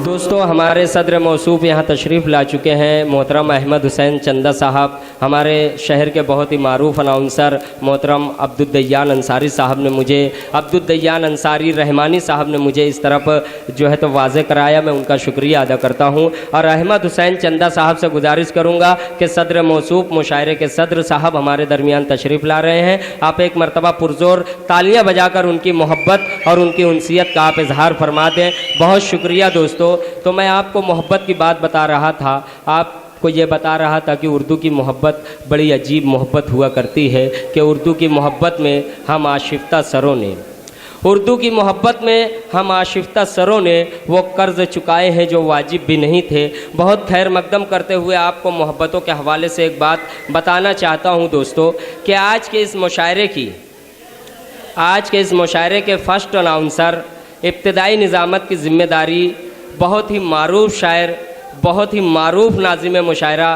दोस्तों, हमारे सदर मौसूफ यहाँ तशरीफ़ ला चुके हैं मोहतरम अहमद हुसैन चंदा साहब। हमारे शहर के बहुत ही मारूफ अनाउंसर मोहतरम अब्दुद्दय्यान अंसारी साहब ने मुझे, अब्दुद्दय्यान अंसारी रहमानी साहब ने मुझे इस तरफ जो है तो वाज़े कराया। मैं उनका शुक्रिया अदा करता हूँ और अहमद हुसैन चंदा साहब से गुजारिश करूँगा कि सदर मौसूफ मुशायरे के सदर साहब हमारे दरमियान तशरीफ़ ला रहे हैं। आप एक मरतबा पुरजोर तालियाँ बजाकर उनकी मोहब्बत और उनकी उनसियत का आप इजहार फरमा दें। बहुत शुक्रिया दोस्तों। तो मैं आपको मोहब्बत की बात बता रहा था, आपको ये बता रहा था कि उर्दू की मोहब्बत बड़ी अजीब मोहब्बत हुआ करती है कि उर्दू की मोहब्बत में हम आशिफ्ता सरों ने, उर्दू की मोहब्बत में हम आशिफ्ता सरों ने वो कर्ज़ चुकाए हैं जो वाजिब भी नहीं थे। बहुत खैर मकदम करते हुए आपको मोहब्बतों के हवाले से एक बात बताना चाहता हूँ दोस्तों कि आज के इस मुशायरे के फ़र्स्ट अनाउंसर, इब्तिदाई निज़ामत की ज़िम्मेदारी बहुत ही मारूफ शायर, बहुत ही मारूफ नाज़िम मुशायरा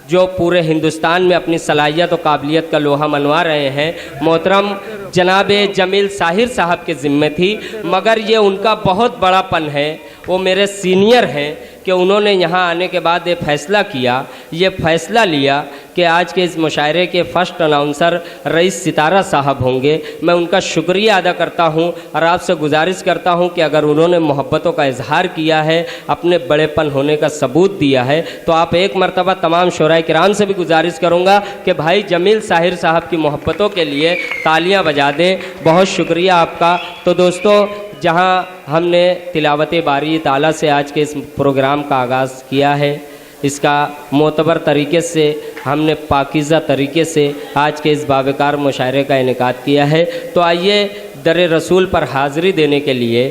जो पूरे हिंदुस्तान में अपनी सलाहियत और काबिलियत का लोहा मनवा रहे हैं, मोहतरम जनाब जमील साहिर साहब के ज़िम्मे थी। मगर ये उनका बहुत बड़ापन है, वो मेरे सीनियर हैं कि उन्होंने यहाँ आने के बाद ये फ़ैसला लिया कि आज के इस मुशायरे के फ़र्स्ट अनाउंसर रईस सितारा साहब होंगे। मैं उनका शुक्रिया अदा करता हूँ और आपसे गुजारिश करता हूँ कि अगर उन्होंने मोहब्बतों का इजहार किया है, अपने बड़ेपन होने का सबूत दिया है, तो आप एक मरतबा तमाम शोराए किराम से भी गुजारिश करूँगा कि भाई जमील साहिर साहब की मोहब्बतों के लिए तालियाँ बजा दें। बहुत शुक्रिया आपका। तो दोस्तों, जहाँ हमने तिलावत बारी ताला से आज के इस प्रोग्राम का आगाज़ किया है, इसका मोतबर तरीके से हमने पाकीज़ा तरीके से आज के इस बावकार मुशायरे का इनेकाद किया है। तो आइए दर रसूल पर हाज़िरी देने के लिए,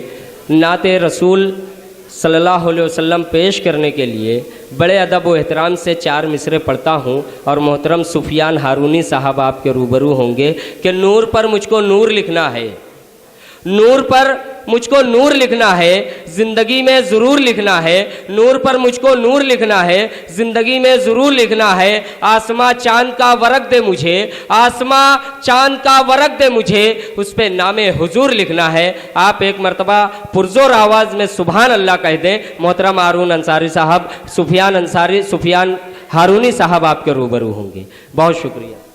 नाते रसूल सल्लल्लाहु अलैहि वसल्लम पेश करने के लिए बड़े अदब व एहतराम से 4 मिसरे पढ़ता हूँ और मोहतरम सुफियान हारूनी साहब आपके रूबरू होंगे कि नूर पर मुझको नूर लिखना है, नूर पर मुझको नूर लिखना है, ज़िंदगी में ज़रूर लिखना है। नूर पर मुझको नूर लिखना है, ज़िंदगी में ज़रूर लिखना है। आसमां चांद का वरक दे मुझे, आसमां चांद का वरक दे मुझे, उस पे नामे हुजूर लिखना है। आप एक मरतबा पुरजोर आवाज़ में सुभान अल्लाह कह दें। मोहतरम हारून अंसारी साहब, सुफियान हारूनी साहब आपके रूबरू होंगे। बहुत शुक्रिया।